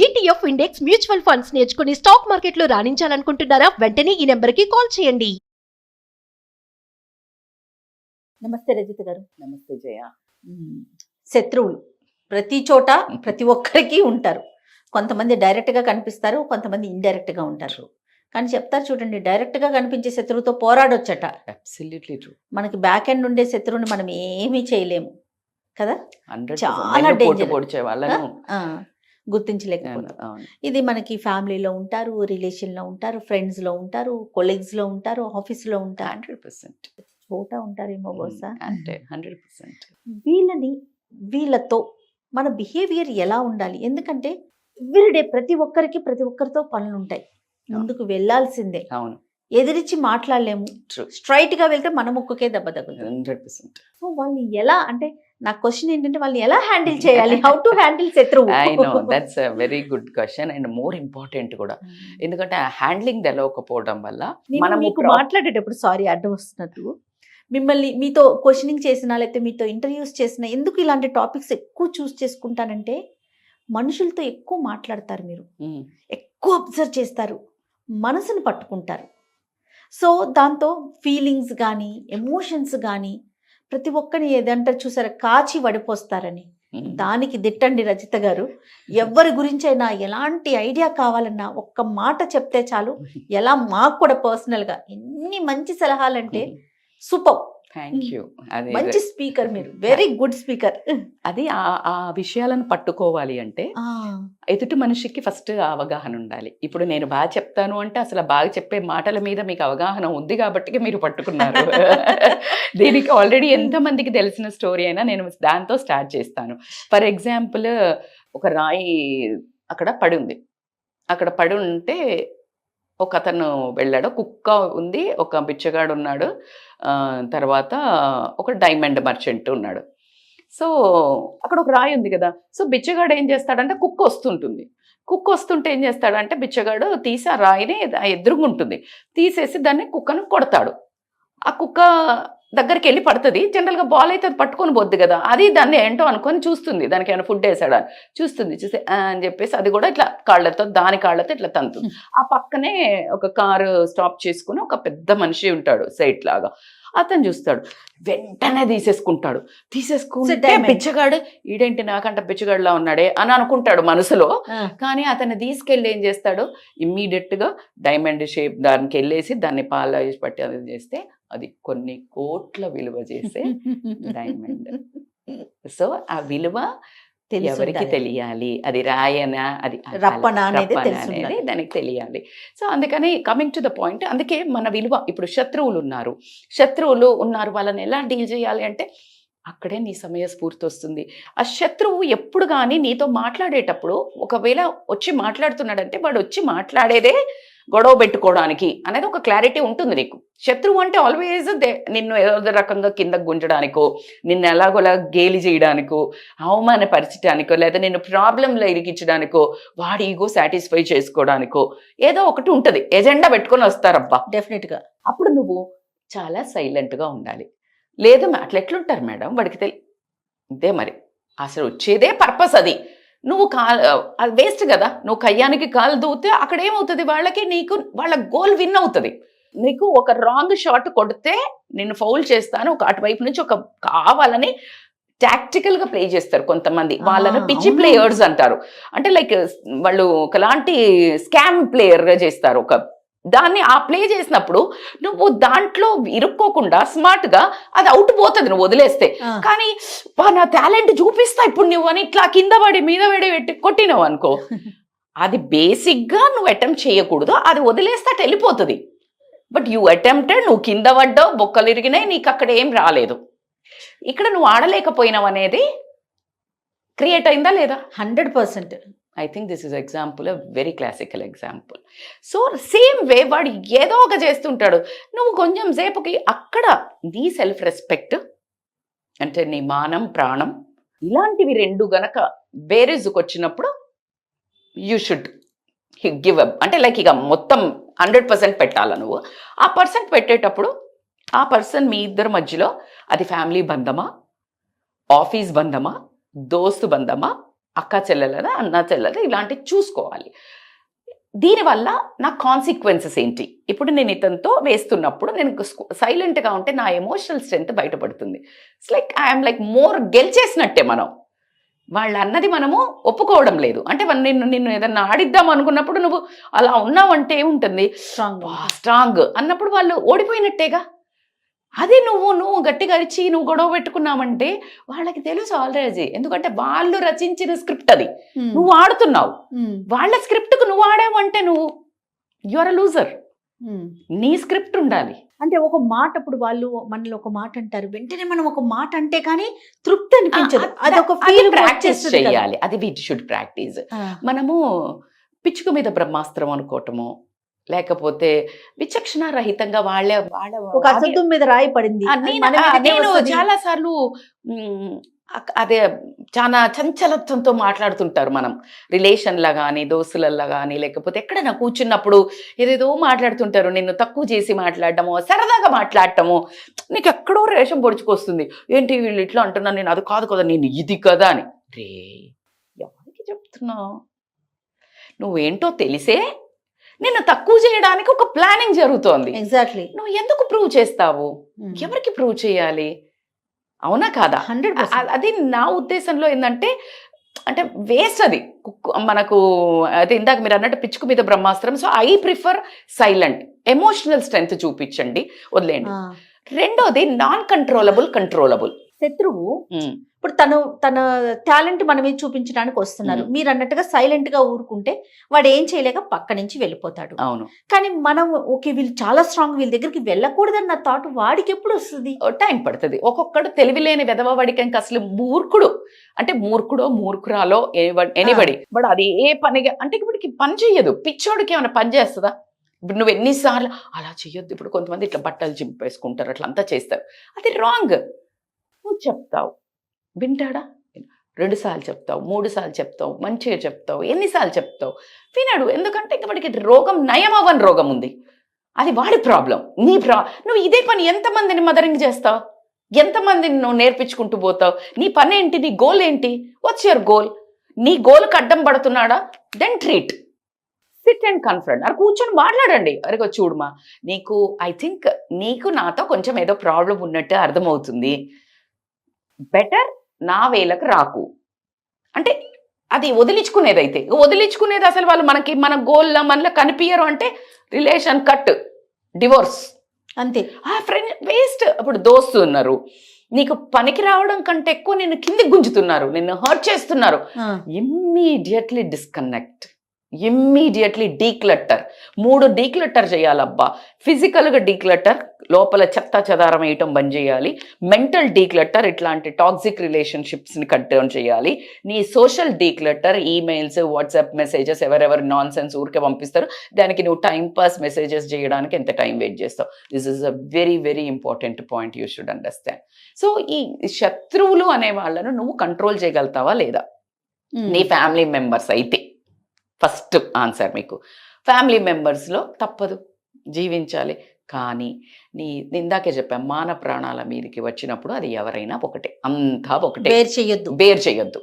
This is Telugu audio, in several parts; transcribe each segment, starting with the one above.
ఈటీఎఫ్ ఇండెక్స్ మ్యూచువల్ ఫండ్స్ నేర్చుకుని స్టాక్ మార్కెట్లో రాణించాలనుకుంటున్నారా? వెంటనే ఈ నెంబర్కి కాల్ చేయండి. నమస్తే రజిత గారు. నమస్తే జయ. శత్రువులు ప్రతి చోట ప్రతి ఒక్కరికి ఉంటారు. కొంతమంది డైరెక్ట్గా కనిపిస్తారు, కొంతమంది ఇండైరెక్ట్గా ఉంటారు. కానీ చెప్తారు చూడండి, డైరెక్ట్గా కనిపించే శత్రువుతో పోరాడొచ్చట. Absolutely true. మనకి బ్యాక్ ఎండ్ ఉండే శత్రువుని మనం ఏమీ చేయలేము కదా. 100% చాలా డేంజర్. పొడిచే వాళ్ళను గుర్తించలేకపోతాం. ఇది మనకి ఫ్యామిలీలో ఉంటారు, రిలేషన్లో ఉంటారు, ఫ్రెండ్స్లో ఉంటారు, కొలీగ్స్లో ఉంటారు, ఆఫీస్లో ఉంటారు, 100% చోట ఉంటారేమో బహుశా. అంటే 100% వీళ్ళతో మన బిహేవియర్ ఎలా ఉండాలి? ఎందుకంటే ఎవ్రీడే ప్రతి ఒక్కరితో పనులు ఉంటాయి. ముందుకు వెళ్ళాల్సిందే. అవును, ఎదిరించి మాట్లాడలేము. ట్రూ, స్ట్రైట్ గా వెళ్తే మన ముక్కుకే దెబ్బ తగ్గుతుంది. 100%. సో వాళ్ళని ఎలా, అంటే నా క్వశ్చన్ ఏంటంటే వాళ్ళని ఎలా హ్యాండిల్ చేయాలి? హౌ టు హ్యాండిల్ శత్రువు? I know, that's a very good question and more important కూడా. ఎందుకంటే హ్యాండ్లింగ్ తెలవకపోవడం వల్ల మనం మీకు మాట్లాడేటప్పుడు, సారీ అడ్డం వస్తున్నట్టు, మిమ్మల్ని మీతో క్వశ్చనింగ్ చేసినా లేకపోతే మీతో ఇంటర్వ్యూస్ చేసినా ఎందుకు ఇలాంటి టాపిక్స్ ఎక్కువ చూస్ చేసుకుంటానంటే, మనుషులతో ఎక్కువ మాట్లాడతారు, మీరు ఎక్కువ అబ్జర్వ్ చేస్తారు, మనసును పట్టుకుంటారు. సో దాంతో ఫీలింగ్స్ కానీ ఎమోషన్స్ కానీ ప్రతి ఒక్కరిని ఏదంటారు చూసారా, కాచి వడిపోస్తారని. దానికి దిట్టండి రజిత గారు. ఎవరి గురించి అయినా ఎలాంటి ఐడియా కావాలన్నా ఒక్క మాట చెప్తే చాలు. ఎలా మాకు కూడా పర్సనల్గా ఎన్ని మంచి సలహాలంటే సూపర్. Thank you. అది మంచి స్పీకర్, మీరు వెరీ గుడ్ స్పీకర్. అది ఆ విషయాలను పట్టుకోవాలి అంటే ఎదుటి మనిషికి ఫస్ట్ అవగాహన ఉండాలి. ఇప్పుడు నేను బాగా చెప్తాను అంటే అసలు బాగా చెప్పే మాటల మీద మీకు అవగాహన ఉంది కాబట్టి మీరు పట్టుకున్నారు. దీనికి ఆల్రెడీ ఎంతమందికి తెలిసిన స్టోరీ అయినా నేను దాంతో స్టార్ట్ చేస్తాను. ఫర్ ఎగ్జాంపుల్, ఒక రాయి అక్కడ పడి ఉంది. అక్కడ పడి ఉంటే ఒక అతను వెళ్ళాడు, కుక్క ఉంది, ఒక బిచ్చగాడు ఉన్నాడు, తర్వాత ఒక డైమండ్ మర్చెంట్ ఉన్నాడు. సో అక్కడ ఒక రాయి ఉంది కదా. సో బిచ్చగాడు ఏం చేస్తాడంటే, కుక్క వస్తుంటే ఏం చేస్తాడంటే, బిచ్చగాడు తీసి ఆ రాయిని ఎదురుగుంటుంది తీసేసి దాన్ని కుక్కను కొడతాడు. ఆ కుక్క దగ్గరికి వెళ్ళి పడుతుంది. జనరల్గా బాల్ అయితే అది పట్టుకొని పోద్ది కదా, అది దాన్ని ఏంటో అనుకొని చూస్తుంది, దానికి ఏమైనా ఫుడ్ వేసాడా చూసి అని చెప్పేసి అది కూడా ఇట్లా దాని కాళ్ళతో ఇట్లా తంతుంది. ఆ పక్కనే ఒక కారు స్టాప్ చేసుకుని ఒక పెద్ద మనిషి ఉంటాడు సైట్ లాగా, అతను చూస్తాడు, వెంటనే తీసేసుకుంటే బిచ్చగాడు, ఈడేంటి నాకంట బిచ్చగాడులా ఉన్నాడే అని అనుకుంటాడు మనసులో. కానీ అతన్ని తీసుకెళ్ళి ఏం చేస్తాడు, ఇమ్మీడియట్గా డైమండ్ షేప్ దానికి వెళ్ళేసి దాన్ని పాలిష్ పట్టి అది చేస్తే అది కొన్ని కోట్ల విలువ చేసే డైమండ్. సో ఆ విలువ ఎవరికి తెలియాలి, అది రాయనా అది రప్పనా అనేది దానికి తెలియాలి. సో అందుకని కమింగ్ టు ద పాయింట్, అందుకే మన విలువ. ఇప్పుడు శత్రువులు ఉన్నారు వాళ్ళని ఎలా డీల్ చేయాలి అంటే, అక్కడే నీ సమయస్ఫూర్తి వస్తుంది. ఆ శత్రువు ఎప్పుడు కానీ నీతో మాట్లాడేటప్పుడు ఒకవేళ వచ్చి మాట్లాడుతున్నాడంటే, వాడు వచ్చి మాట్లాడేదే గొడవ పెట్టుకోవడానికి అనేది ఒక క్లారిటీ ఉంటుంది నీకు. శత్రువు అంటే ఆల్వేజ్ నిన్ను ఏదో రకంగా కిందకు గుంజడానికో, నిన్ను ఎలాగోలా గేలి చేయడానికో, అవమానపరచడానికో, లేదా నిన్ను ప్రాబ్లంలో ఇరికించడానికో, వాడి ఈగో సాటిస్ఫై చేసుకోవడానికో ఏదో ఒకటి ఉంటుంది, ఎజెండా పెట్టుకొని వస్తారబ్బా డెఫినెట్గా. అప్పుడు నువ్వు చాలా సైలెంట్గా ఉండాలి. లేదు అట్లా ఎట్లుంటారు మేడం, వాడికి అంతే మరి, అసలు వచ్చేదే పర్పస్ అది. నువ్వు అది వేస్ట్ కదా, నువ్వు కయ్యానికి కాలు దూతే అక్కడ ఏమవుతుంది, వాళ్ళ గోల్ విన్ అవుతుంది. నీకు ఒక రాంగ్ షాట్ కొడితే నిన్ను ఫౌల్ చేస్తాను, ఒక అటువైపు నుంచి ఒక కావాలని టాక్టికల్గా ప్లే చేస్తారు కొంతమంది. వాళ్ళని పిచ్చి ప్లేయర్స్ అంటారు. అంటే లైక్ వాళ్ళు ఒకలాంటి స్కామ్ ప్లేయర్గా చేస్తారు. దాన్ని ఆ ప్లే చేసినప్పుడు నువ్వు దాంట్లో ఇరుక్కోకుండా స్మార్ట్గా అది అవుట్ పోతుంది నువ్వు వదిలేస్తే. కానీ నా టాలెంట్ చూపిస్తా ఇప్పుడు నువ్వు అని ఇట్లా కింద పడి మీద పెట్టి కొట్టినావు అనుకో, అది బేసిక్గా నువ్వు అటెంప్ట్ చేయకూడదు, అది వదిలేస్తే అటు వెళ్ళిపోతుంది. బట్ యూ అటెంప్టెడ్, నువ్వు కింద పడ్డావు, బొక్కలు ఇరిగినాయి, నీకు అక్కడ ఏం రాలేదు. ఇక్కడ నువ్వు ఆడలేకపోయినావు అనేది క్రియేట్ అయిందా లేదా? 100%. I think this is example, very classical example. So same way వాడు ఏదో ఒక చేస్తుంటాడు, నువ్వు కొంచెం సేపుకి అక్కడ నీ సెల్ఫ్ రెస్పెక్ట్ అంటే నీ మానం ప్రాణం ఇలాంటివి రెండు గనక బేరేజ్కి వచ్చినప్పుడు యూ షుడ్ గివ్ అప్. అంటే లైక్ ఇక మొత్తం 100% పెట్టాలా నువ్వు. ఆ పర్సెంట్ పెట్టేటప్పుడు ఆ పర్సన్ మీ ఇద్దరి మధ్యలో అది ఫ్యామిలీ బంధమా, ఆఫీస్ బంధమా, దోస్తు బంధమా, అక్క చెల్లెలదా అన్న చెల్లెలదా ఇలాంటివి చూసుకోవాలి. దీనివల్ల నా కాన్సిక్వెన్సెస్ ఏంటి? ఇప్పుడు నేను ఇతనితో వేస్తున్నప్పుడు నేను సైలెంట్గా ఉంటే నా ఎమోషనల్ స్ట్రెంత్ బయటపడుతుంది. It's like I'm like more గెలిచేసినట్టే. వాళ్ళు అన్నది మనము ఒప్పుకోవడం లేదు. అంటే నిన్ను ఏదన్నా ఆడిద్దాం అనుకున్నప్పుడు నువ్వు అలా ఉన్నావంటే ఏముంటుంది, స్ట్రాంగ్ అన్నప్పుడు వాళ్ళు ఓడిపోయినట్టేగా. అది నువ్వు గట్టిగా అరిచి నువ్వు గొడవ పెట్టుకున్నావంటే వాళ్ళకి తెలుసు ఆల్రెడీ. ఎందుకంటే వాళ్ళు రచించిన స్క్రిప్ట్ అది, నువ్వు ఆడుతున్నావు. వాళ్ళ స్క్రిప్ట్కు నువ్వు ఆడావు అంటే నువ్వు యువర్ అ లూజర్. నీ స్క్రిప్ట్ ఉండాలి. అంటే ఒక మాట, ఇప్పుడు వాళ్ళు మనలో ఒక మాట అంటారు, వెంటనే మనం ఒక మాట అంటే కానీ తృప్తి అనిపించదు. అది ఒక ఫీల్ ప్రాక్టీస్ చేయాలి. అది వి షుడ్ ప్రాక్టీస్. మనము పిచ్చుక మీద బ్రహ్మాస్త్రం అనుకోవటము, లేకపోతే విచక్షణ రహితంగా వాళ్ళ ఒక అసత్యం మీద రాయి పడింది. నేను చాలా సార్లు అదే చాలా చంచలత్వంతో మాట్లాడుతుంటారు. మనం రిలేషన్లా కానీ దోస్తులల్లా కానీ లేకపోతే ఎక్కడైనా కూర్చున్నప్పుడు ఏదేదో మాట్లాడుతుంటారు. నిన్ను తక్కువ చేసి మాట్లాడటము, సరదాగా మాట్లాడటము, నీకు ఎక్కడో రేషం పొడుచుకొస్తుంది. ఏంటి వీళ్ళు ఇట్లా అంటున్నాను, నేను అది కాదు కదా, నేను ఇది కదా అని. రే ఎవరికి చెప్తున్నావు? నువ్వేంటో తెలిసే నిన్ను తక్కువ చేయడానికి ఒక ప్లానింగ్ జరుగుతోంది. ఎగ్జాక్ట్లీ. నువ్వు ఎందుకు ప్రూవ్ చేస్తావు? ఎవరికి ప్రూవ్ చేయాలి? అవునా కాదా? 100%. అది నా ఉద్దేశంలో ఏంటంటే, అంటే వేస్ట్ అది మనకు. అయితే ఇందాక మీరు అన్నట్టు పిచ్చుకు మీద బ్రహ్మాస్త్రం. So I prefer silent. Emotional strength చూపించండి, వదిలేండి. రెండోది నాన్ కంట్రోలబుల్. శత్రువు ఇప్పుడు తన టాలెంట్ మన మీద చూపించడానికి వస్తున్నారు. మీరు అన్నట్టుగా సైలెంట్ గా ఊరుకుంటే వాడు ఏం చేయలేక పక్క నుంచి వెళ్ళిపోతాడు. అవును. కానీ మనం ఓకే వీళ్ళు చాలా స్ట్రాంగ్, వీళ్ళ దగ్గరికి వెళ్ళకూడదన్న థాట్ వాడికి ఎప్పుడు వస్తుంది? టైం పడుతుంది. ఒక్కొక్కడు తెలివిలేని వెధవవాడికి ఇంకా అసలు మూర్ఖుడు అంటే మూర్ఖురాలో ఎనిబడి బట్ అది ఏ పనిగా అంటే ఇప్పటికి పని చెయ్యదు. పిచ్చోడికి ఏమైనా పని చేస్తుందా? ఇప్పుడు నువ్వు ఎన్నిసార్లు అలా చెయ్యొద్దు. ఇప్పుడు కొంతమంది ఇట్లా బట్టలు చింపేసుకుంటారు, అట్లా అంతా చేస్తారు. అది రాంగ్. నువ్వు చెప్తావు, వింటాడా? 2 సార్లు చెప్తావు, 3 సార్లు చెప్తావు, మంచిగా చెప్తావు, ఎన్నిసార్లు చెప్తావు, వినడు. ఎందుకంటే ఇంక వాడికి రోగం నయం అవ్వని రోగం ఉంది. అది వాడి ప్రాబ్లం. నువ్వు ఇదే పని ఎంతమందిని మదరింగ్ చేస్తావు? ఎంతమందిని నువ్వు నేర్పించుకుంటూ పోతావు? నీ పని ఏంటి? నీ గోల్ ఏంటి? What's your goal? నీ గోల్కి అడ్డం పడుతున్నాడా? Then treat, sit and confront. అది కూర్చొని మాట్లాడండి. అరే చూడమా, ఐ థింక్ నీకు నాతో కొంచెం ఏదో ప్రాబ్లం ఉన్నట్టు అర్థమవుతుంది. బెటర్ నా వేలకు రాకు అంటే అది వదిలించుకునేది అసలు వాళ్ళు మన గోల్లా మనలో కనిపించరు అంటే రిలేషన్ కట్, డివోర్స్ అంతే. ఆ ఫ్రెండ్ వేస్ట్. ఇప్పుడు దోస్తు ఉన్నారు, నీకు పనికి రావడం కంటే ఎక్కువ నిన్ను కిందికి గుంజుతున్నారు, నిన్ను హర్ట్ చేస్తున్నారు. Immediately disconnect, immediately declutter. 3 declutter చేయాలబ్బా. ఫిజికల్గా డీక్లట్టర్, లోపల చెత్త చెదారం వేయటం బంద్ చేయాలి. మెంటల్ డీక్లట్టర్, ఇట్లాంటి టాక్సిక్ రిలేషన్షిప్స్ని కట్ డౌన్ చేయాలి. నీ సోషల్ డీక్లట్టర్, ఈమెయిల్స్, వాట్సాప్ మెసేజెస్, ఎవరెవరు నాన్ సెన్స్ ఊరికే పంపిస్తారు, దానికి నువ్వు టైం పాస్ మెసేజెస్ చేయడానికి ఎంత టైం వెయిట్ చేస్తావు? This is a very very important point you should understand. So ఈ శత్రువులు అనే వాళ్ళను నువ్వు కంట్రోల్ చేయగలుగుతావా లేదా? నీ ఫ్యామిలీ మెంబర్స్ అయితే ఫస్ట్ ఆన్సర్ మీకు. ఫ్యామిలీ మెంబర్స్లో తప్పదు, జీవించాలి. కానీ ఇందాకే చెప్పాను, మాన ప్రాణాల మీదకి వచ్చినప్పుడు అది ఎవరైనా ఒకటే, అంతా ఒకటే, బేర్ చేయొద్దు.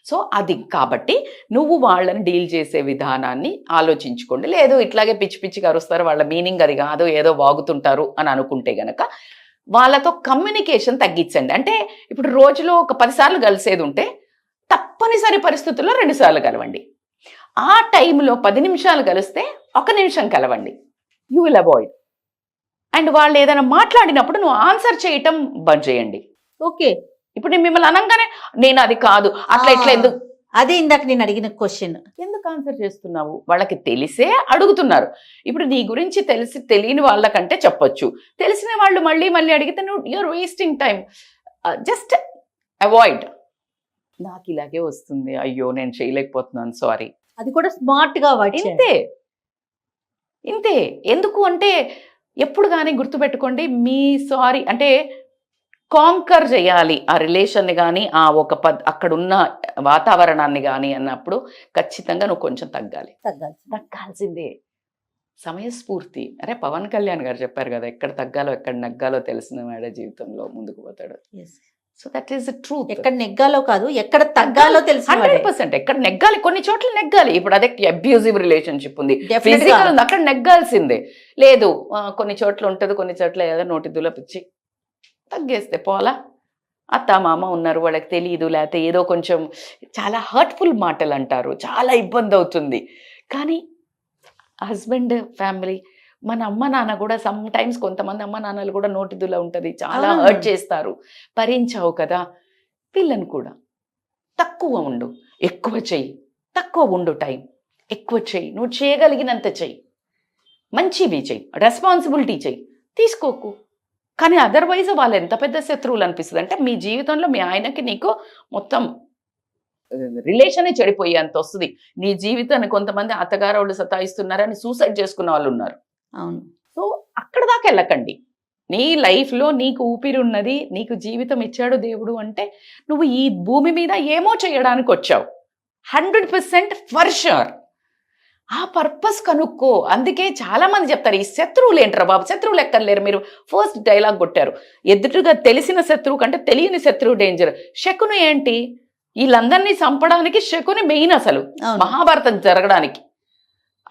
సో అది కాబట్టి నువ్వు వాళ్ళని డీల్ చేసే విధానాన్ని ఆలోచించుకోండి. లేదు ఇట్లాగే పిచ్చిగా అరుస్తారు, వాళ్ళ మీనింగ్ అది కాదు, ఏదో వాగుతుంటారు అని అనుకుంటే గనక వాళ్ళతో కమ్యూనికేషన్ తగ్గించండి. అంటే ఇప్పుడు రోజులో ఒక 10 సార్లు కలిసేది ఉంటే తప్పనిసరి పరిస్థితుల్లో 2 సార్లు కలవండి. ఆ టైంలో 10 నిమిషాలు కలిస్తే 1 నిమిషం కలవండి. You will avoid. అండ్ వాళ్ళు ఏదైనా మాట్లాడినప్పుడు నువ్వు ఆన్సర్ చేయటం బంద్ చేయండి. ఓకే. ఇప్పుడు నేను మిమ్మల్ని అనగానే నేను అది కాదు అట్లా ఇట్లా ఎందుకు, అదే ఇందాక నేను అడిగిన క్వశ్చన్, ఎందుకు ఆన్సర్ చేస్తున్నావు? వాళ్ళకి తెలిసే అడుగుతున్నారు. ఇప్పుడు నీ గురించి తెలియని వాళ్ళకంటే చెప్పొచ్చు, తెలిసిన వాళ్ళు మళ్ళీ అడిగితే నువ్వు you're wasting time. Just avoid. నాకు ఇలాగే వస్తుంది, అయ్యో నేను చేయలేకపోతున్నాను, సారీ. అది కూడా స్మార్ట్ గా ఇంతే. ఎందుకు అంటే ఎప్పుడు కానీ గుర్తుపెట్టుకోండి, మీ సారీ అంటే కాంకర్ చేయాలి ఆ రిలేషన్ని కానీ, ఆ అక్కడున్న వాతావరణాన్ని కానీ అన్నప్పుడు ఖచ్చితంగా నువ్వు కొంచెం తగ్గాల్సిందే. సమయస్ఫూర్తి. అరే పవన్ కళ్యాణ్ గారు చెప్పారు కదా, ఎక్కడ తగ్గాలో ఎక్కడ నగ్గాలో తెలిసిన వాడే జీవితంలో ముందుకు పోతాడు. So that is the truth. ఎక్కడ నెగ్గాలో కాదు, ఎక్కడ తగ్గాలో తెలిసి 100% ఎక్కడ నెగ్గాలి, కొన్ని చోట్ల నెగ్గాలి. ఇప్పుడు అదే అబ్యూజివ్ రిలేషన్షిప్ ఉంది, Definitely ఫిజికల్ గా. ఉంది, అక్కడ నెగ్గాల్సిందే. లేదు కొన్ని చోట్ల ఉంటుంది, కొన్ని చోట్ల ఏదో నోటి దులపిచ్చి తగ్గేస్తే పోలా. అత్త మామ ఉన్నారు, వాళ్ళకి తెలియదు, లేకపోతే ఏదో కొంచెం చాలా హర్ట్ఫుల్ మాటలు అంటారు, చాలా ఇబ్బంది అవుతుంది. కానీ హస్బెండ్ ఫ్యామిలీ, మన అమ్మ నాన్న కూడా సమ్ టైమ్స్ కొంతమంది అమ్మ నాన్నలు కూడా నోటిదుల ఉంటుంది, చాలా అవును. హర్ట్ చేస్తారు. భరించావు కదా, పిల్లని కూడా తక్కువ ఉండు, ఎక్కువ చెయ్యి, తక్కువ ఉండు టైం, ఎక్కువ చెయ్యి, నువ్వు చేయగలిగినంత చెయ్యి, మంచివి చెయ్యి, రెస్పాన్సిబిలిటీ చెయ్యి, తీసుకోకు. కానీ అదర్వైజ్ వాళ్ళు ఎంత పెద్ద శత్రువులు అనిపిస్తుంది అంటే మీ జీవితంలో మీ ఆయనకి నీకు మొత్తం రిలేషనే చెడిపోయేంత వస్తుంది. నీ జీవితాన్ని కొంతమంది అత్తగారు వాళ్ళు సతాయిస్తున్నారని సూసైడ్ చేసుకున్న వాళ్ళు ఉన్నారు. అవును. సో అక్కడ దాకా వెళ్ళకండి. నీ లైఫ్లో నీకు ఊపిరి ఉన్నది, నీకు జీవితం ఇచ్చాడు దేవుడు అంటే నువ్వు ఈ భూమి మీద ఏమో చేయడానికి వచ్చావు, 100% ఫర్ షూర్. ఆ పర్పస్ కనుక్కో. అందుకే చాలా మంది చెప్తారు ఈ శత్రువులు ఏంట్రా బాబు, శత్రువులు ఎక్కర్లేరు. మీరు ఫస్ట్ డైలాగ్ కొట్టారు, ఎదుటిగా తెలిసిన శత్రువు కంటే తెలియని శత్రువు డేంజర్. శకును ఏంటి, వీళ్ళందరినీ చంపడానికి శకుని మెయిన్ అసలు మహాభారతం జరగడానికి.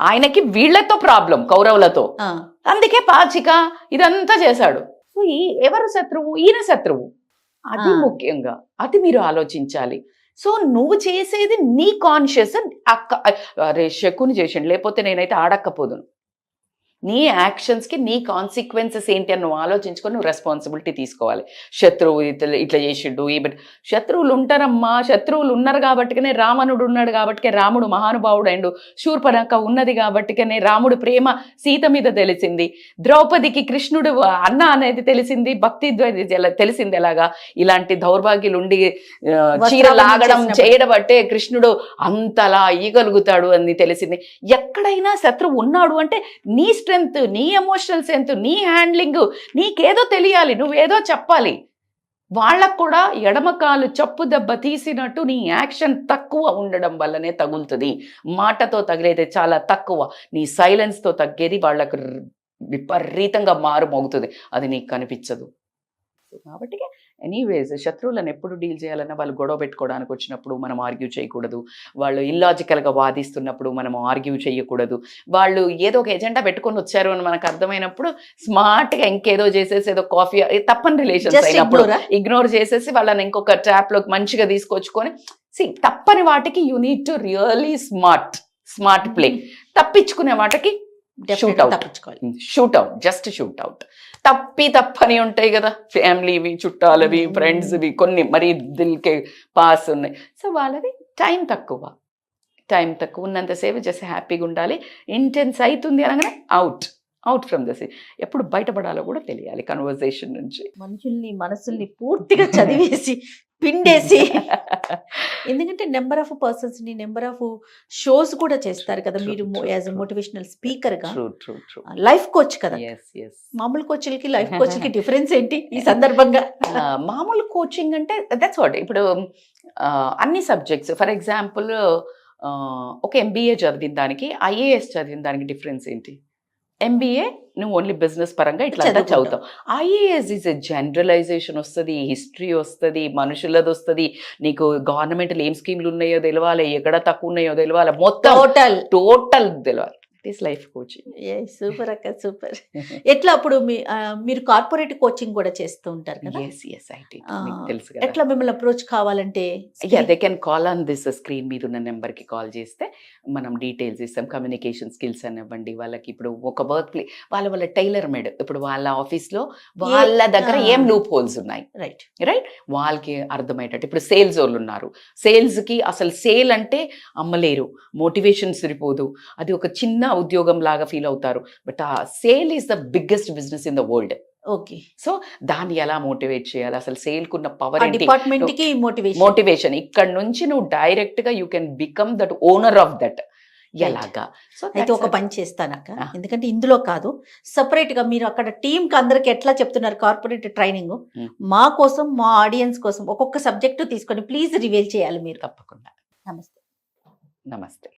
ఆయనకి వీళ్లతో ప్రాబ్లం, కౌరవులతో. అందుకే పాచిక ఇదంతా చేశాడు. సో ఎవరు శత్రువు, ఈయన శత్రువు. అది ముఖ్యంగా అది మీరు ఆలోచించాలి. సో నువ్వు చేసేది నీ కాన్షియస్. అరే శకుని చేసిండు, లేకపోతే నేనైతే ఆడక్కపోదును. నీ యాక్షన్స్కి నీ కాన్సిక్వెన్సెస్ ఏంటి అని నువ్వు ఆలోచించుకొని నువ్వు రెస్పాన్సిబిలిటీ తీసుకోవాలి. శత్రువు ఇట్లా చేసిండు, శత్రువులు ఉంటారమ్మా. శత్రువులు ఉన్నారు కాబట్టికనే రావణుడు ఉన్నాడు, కాబట్టికే రాముడు మహానుభావుడు అయిండు. శూర్పణఖ ఉన్నది కాబట్టికనే రాముడు ప్రేమ సీత మీద తెలిసింది. ద్రౌపదికి కృష్ణుడు అన్న అనేది తెలిసింది, భక్తి తెలిసింది. ఎలాగా ఇలాంటి దౌర్భాగ్యులు ఉండి చీర లాగడం చేయడం బట్టే కృష్ణుడు అంతలా ఇయ్యగలుగుతాడు అని తెలిసింది. ఎక్కడైనా శత్రువు ఉన్నాడు అంటే నీ స్ట్రెంగ్త్, నీ ఎమోషనల్ స్ట్రెంగ్త్, నీ హ్యాండ్లింగ్, నీకేదో తెలియాలి, నువ్వేదో చెప్పాలి. వాళ్ళకు కూడా ఎడమకాలు చప్పు దెబ్బ తీసినట్టు నీ యాక్షన్ తక్కువ ఉండడం వల్లనే తగులుతుంది. మాటతో తగిలేది చాలా తక్కువ, నీ సైలెన్స్తో తగ్గేది వాళ్ళకు విపరీతంగా మారుమోగుతుంది. అది నీకు కనిపించదు. కాబట్టి ఎనీవేస్ శత్రువులను ఎప్పుడు డీల్ చేయాలన్నా వాళ్ళు గొడవ పెట్టుకోవడానికి వచ్చినప్పుడు మనం ఆర్గ్యూ చేయకూడదు. వాళ్ళు ఇల్లాజికల్గా వాదిస్తున్నప్పుడు మనం ఆర్గ్యూ చేయకూడదు. వాళ్ళు ఏదో ఒక ఎజెండా పెట్టుకొని వచ్చారు అని మనకు అర్థమైనప్పుడు స్మార్ట్గా ఇంకేదో చేసేసి ఏదో కాఫీ తప్పని రిలేషన్స్ అయినప్పుడు ఇగ్నోర్ చేసేసి వాళ్ళని ఇంకొక ట్రాప్లోకి మంచిగా తీసుకొచ్చుకొని తప్పని వాటికి you need to really smart play. తప్పించుకునే వాటికి షూట్అవుట్, జస్ట్ షూట్అవుట్. తప్పని ఉంటాయి కదా, ఫ్యామిలీవి, చుట్టాలవి, ఫ్రెండ్స్వి, కొన్ని మరీ దిల్కే పాస్ ఉన్నాయి. సో వాళ్ళది టైం తక్కువ ఉన్నంతసేపు చేసి హ్యాపీగా ఉండాలి. ఇంటెన్స్ అవుతుంది అనగానే అవుట్ ఫ్రమ్ ద సీ. ఎప్పుడు బయటపడాలో కూడా తెలియాలి కన్వర్సేషన్ నుంచి. మనుషుల్ని మనసుల్ని పూర్తిగా చదివేసి పిండేసి, ఎందుకంటే నెంబర్ ఆఫ్ పర్సన్స్ ని, నెంబర్ ఆఫ్ షోస్ కూడా చేస్తారు కదా మీరు యాజ్ మోటివేషనల్ స్పీకర్ గా, లైఫ్ కోచ్ కదా. మామూలు కోచ్లకి లైఫ్ కోచ్లకి డిఫరెన్స్ ఏంటి ఈ సందర్భంగా? మామూలు కోచింగ్ అంటే దట్స్ వాట్. ఇప్పుడు అన్ని సబ్జెక్ట్స్, ఫర్ ఎగ్జాంపుల్ ఒక MBA చదివిన దానికి IAS చదివిన దానికి డిఫరెన్స్ ఏంటి? MBA నువ్వు ఓన్లీ బిజినెస్ పరంగా ఇట్లా చదువుతావు. IAS ఈజ్ ఎ జనరలైజేషన్ వస్తుంది, హిస్టరీ వస్తుంది, మనుషులది వస్తుంది, నీకు గవర్నమెంట్లో ఏం స్కీమ్లు ఉన్నాయో తెలవాలి, ఎక్కడ తక్కువ ఉన్నాయో తెలవాలి, మొత్తం టోటల్ తెలవాలి. It is life coaching. Super అక్క, సూపర్. ఎట్లా అప్పుడు మీరు కార్పొరేట్ కోచింగ్ కూడా చేస్తూ ఉంటారు కదా? తెలుసు. ఎట్లా మిమ్మల్ని అప్రోచ్ కావాలంటే? They can call on this screen మీద ఉన్న నెంబర్కి కాల్ చేస్తే మనం డీటెయిల్స్ ఇస్తాం. కమ్యూనికేషన్ స్కిల్స్ అనివ్వండి, వాళ్ళకి ఇప్పుడు ఒక వర్క్ ప్లే వాళ్ళ టైలర్ మేడ్, ఇప్పుడు వాళ్ళ ఆఫీస్లో వాళ్ళ దగ్గర ఏం లూప్ హోల్స్ ఉన్నాయి, రైట్ వాళ్ళకి అర్థమయ్యేటట్టు. ఇప్పుడు సేల్స్ వాళ్ళు ఉన్నారు, సేల్స్కి అసలు సేల్ అంటే అమ్మలేరు, మోటివేషన్ సరిపోదు, అది ఒక చిన్న ఉద్యోగం లాగా ఫీల్ అవుతారు. బట్ ఆ sale is the biggest business in the world. Okay. So దాన్ని ఎలా మోటివేట్ చేయాలి, అసలు సేల్ కున్న పవర్ ఏంటి, డిపార్ట్మెంట్ కి మోటివేషన్ ఇక్కడ నుంచి నువ్వు డైరెక్ట్ గా you can become that owner of that. ఎలాగా? సో అయితే ఒక పని చేస్తానక్క, ఎందుకంటే ఇందులో కాదు, సపరేట్ గా మీరు అక్కడ టీమ్ కి అందరికి ఎట్లా చెప్తున్నారు కార్పొరేట్ ట్రైనింగ్, మా కోసం, మా ఆడియన్స్ కోసం ఒక్కొక్క సబ్జెక్టు తీసుకొని ప్లీజ్ రివీల్ చేయాలి మీరు. తప్పకుండా. నమస్తే.